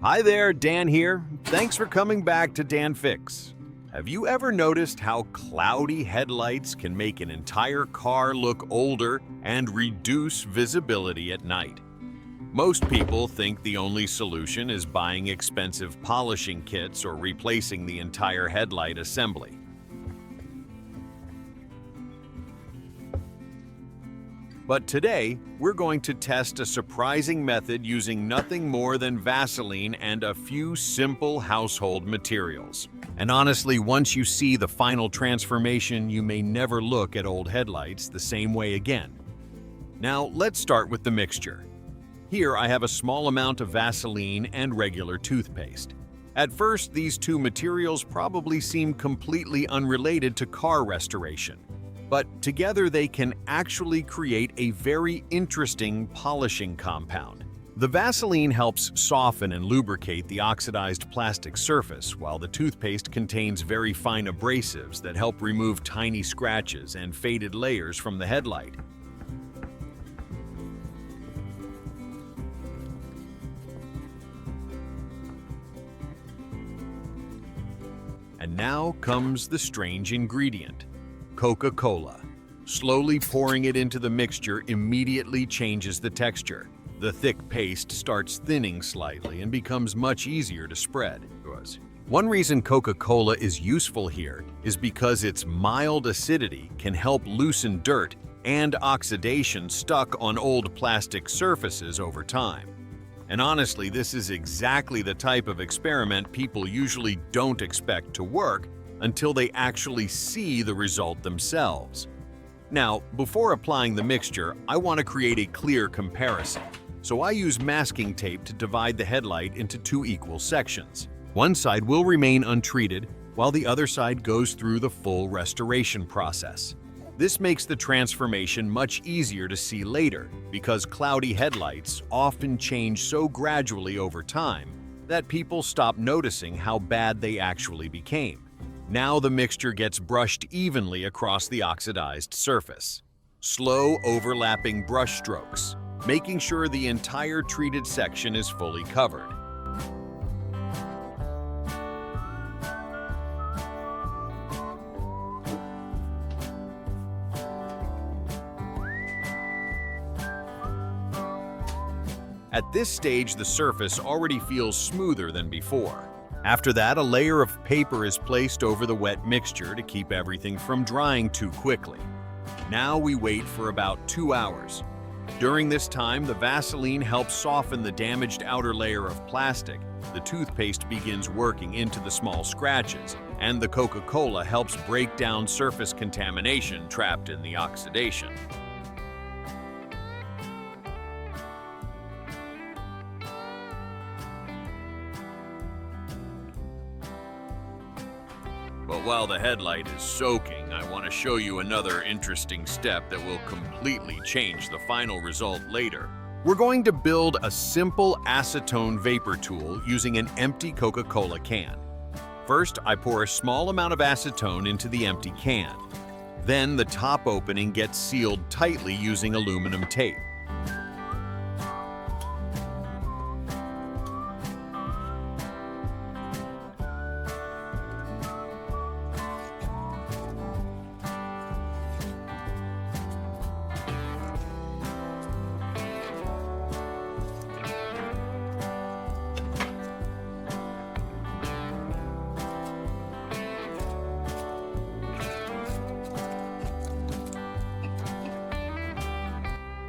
Hi there, Dan here. Thanks for coming back to Dan Fix. Have you ever noticed how cloudy headlights can make an entire car look older and reduce visibility at night? Most people think the only solution is buying expensive polishing kits or replacing the entire headlight assembly. But today, we're going to test a surprising method using nothing more than Vaseline and a few simple household materials. And honestly, once you see the final transformation, you may never look at old headlights the same way again. Now, let's start with the mixture. Here I have a small amount of Vaseline and regular toothpaste. At first, these two materials probably seem completely unrelated to car restoration. But together they can actually create a very interesting polishing compound. The Vaseline helps soften and lubricate the oxidized plastic surface, while the toothpaste contains very fine abrasives that help remove tiny scratches and faded layers from the headlight. And now comes the strange ingredient. Coca-Cola. Slowly pouring it into the mixture immediately changes the texture. The thick paste starts thinning slightly and becomes much easier to spread. One reason Coca-Cola is useful here is because its mild acidity can help loosen dirt and oxidation stuck on old plastic surfaces over time. And honestly, this is exactly the type of experiment people usually don't expect to work until they actually see the result themselves. Now, before applying the mixture, I want to create a clear comparison. So I use masking tape to divide the headlight into two equal sections. One side will remain untreated, while the other side goes through the full restoration process. This makes the transformation much easier to see later, because cloudy headlights often change so gradually over time that people stop noticing how bad they actually became. Now the mixture gets brushed evenly across the oxidized surface. Slow overlapping brush strokes, making sure the entire treated section is fully covered. At this stage, the surface already feels smoother than before. After that, a layer of paper is placed over the wet mixture to keep everything from drying too quickly. Now we wait for about 2 hours. During this time, the Vaseline helps soften the damaged outer layer of plastic, the toothpaste begins working into the small scratches, and the Coca-Cola helps break down surface contamination trapped in the oxidation. But while the headlight is soaking, I want to show you another interesting step that will completely change the final result later. We're going to build a simple acetone vapor tool using an empty Coca-Cola can. First, I pour a small amount of acetone into the empty can. Then the top opening gets sealed tightly using aluminum tape.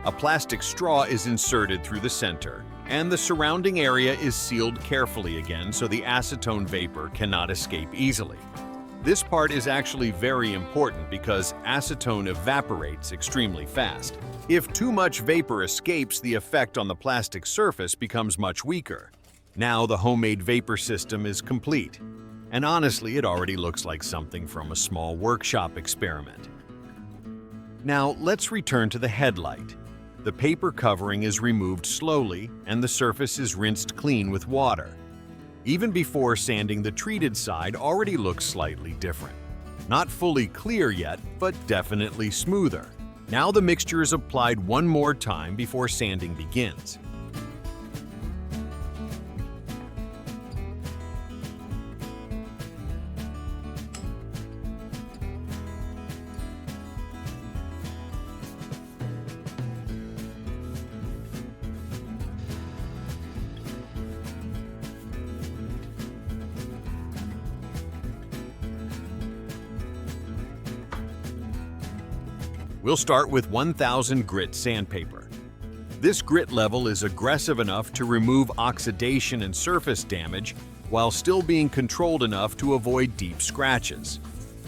A plastic straw is inserted through the center, and the surrounding area is sealed carefully again so the acetone vapor cannot escape easily. This part is actually very important because acetone evaporates extremely fast. If too much vapor escapes, the effect on the plastic surface becomes much weaker. Now the homemade vapor system is complete, and honestly, it already looks like something from a small workshop experiment. Now let's return to the headlight. The paper covering is removed slowly, and the surface is rinsed clean with water. Even before sanding, the treated side already looks slightly different. Not fully clear yet, but definitely smoother. Now the mixture is applied one more time before sanding begins. We'll start with 1000 grit sandpaper. This grit level is aggressive enough to remove oxidation and surface damage while still being controlled enough to avoid deep scratches.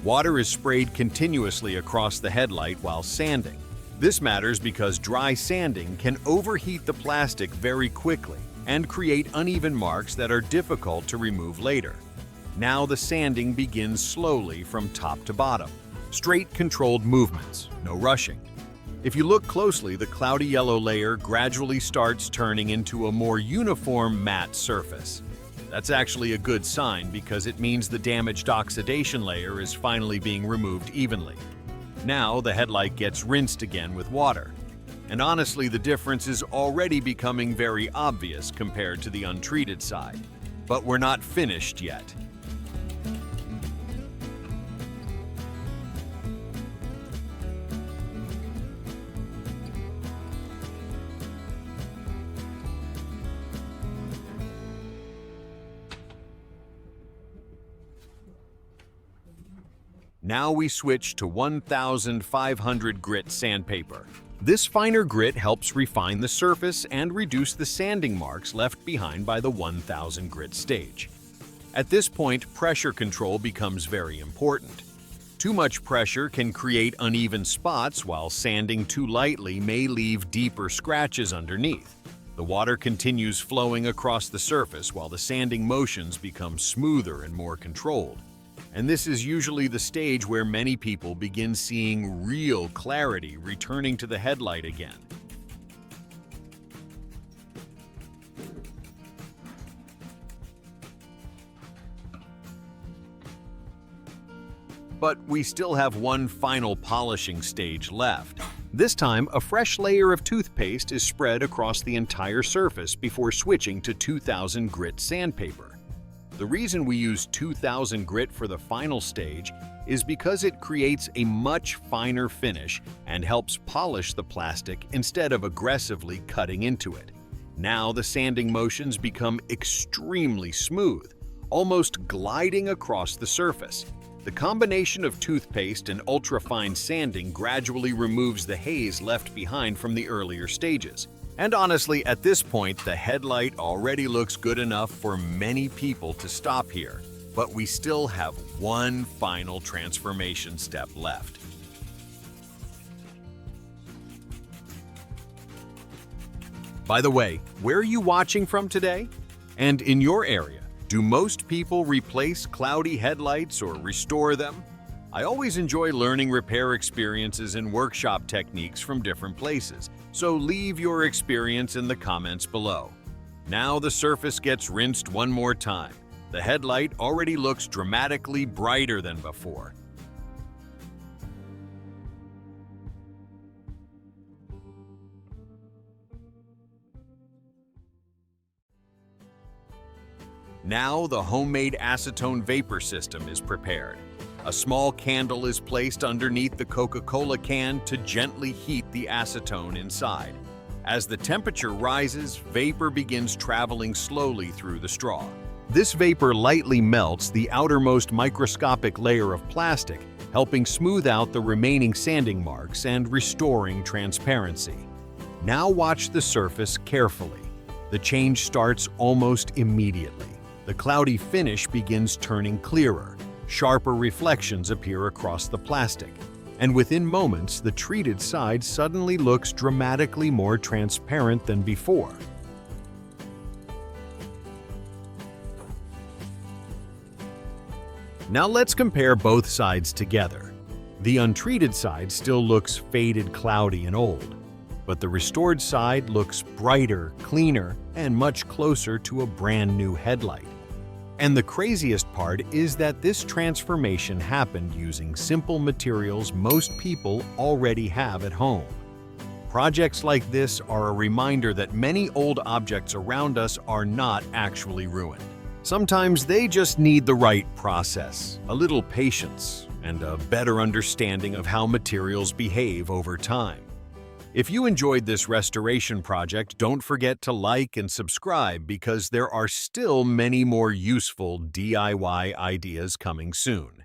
Water is sprayed continuously across the headlight while sanding. This matters because dry sanding can overheat the plastic very quickly and create uneven marks that are difficult to remove later. Now the sanding begins slowly from top to bottom. Straight, controlled movements, no rushing. If you look closely, the cloudy yellow layer gradually starts turning into a more uniform matte surface. That's actually a good sign because it means the damaged oxidation layer is finally being removed evenly. Now the headlight gets rinsed again with water. And honestly, the difference is already becoming very obvious compared to the untreated side. But we're not finished yet. Now we switch to 1500 grit sandpaper. This finer grit helps refine the surface and reduce the sanding marks left behind by the 1000 grit stage. At this point, pressure control becomes very important. Too much pressure can create uneven spots, while sanding too lightly may leave deeper scratches underneath. The water continues flowing across the surface while the sanding motions become smoother and more controlled. And this is usually the stage where many people begin seeing real clarity returning to the headlight again. But we still have one final polishing stage left. This time, a fresh layer of toothpaste is spread across the entire surface before switching to 2000 grit sandpaper. The reason we use 2000 grit for the final stage is because it creates a much finer finish and helps polish the plastic instead of aggressively cutting into it. Now the sanding motions become extremely smooth, almost gliding across the surface. The combination of toothpaste and ultra-fine sanding gradually removes the haze left behind from the earlier stages. And honestly, at this point, the headlight already looks good enough for many people to stop here. But we still have one final transformation step left. By the way, where are you watching from today? And in your area, do most people replace cloudy headlights or restore them? I always enjoy learning repair experiences and workshop techniques from different places, so leave your experience in the comments below. Now the surface gets rinsed one more time. The headlight already looks dramatically brighter than before. Now the homemade acetone vapor system is prepared. A small candle is placed underneath the Coca-Cola can to gently heat the acetone inside. As the temperature rises, vapor begins traveling slowly through the straw. This vapor lightly melts the outermost microscopic layer of plastic, helping smooth out the remaining sanding marks and restoring transparency. Now watch the surface carefully. The change starts almost immediately. The cloudy finish begins turning clearer. Sharper reflections appear across the plastic, and within moments, the treated side suddenly looks dramatically more transparent than before. Now let's compare both sides together. The untreated side still looks faded, cloudy, and old, but the restored side looks brighter, cleaner, and much closer to a brand new headlight. And the craziest part is that this transformation happened using simple materials most people already have at home. Projects like this are a reminder that many old objects around us are not actually ruined. Sometimes they just need the right process, a little patience, and a better understanding of how materials behave over time. If you enjoyed this restoration project, don't forget to like and subscribe because there are still many more useful DIY ideas coming soon.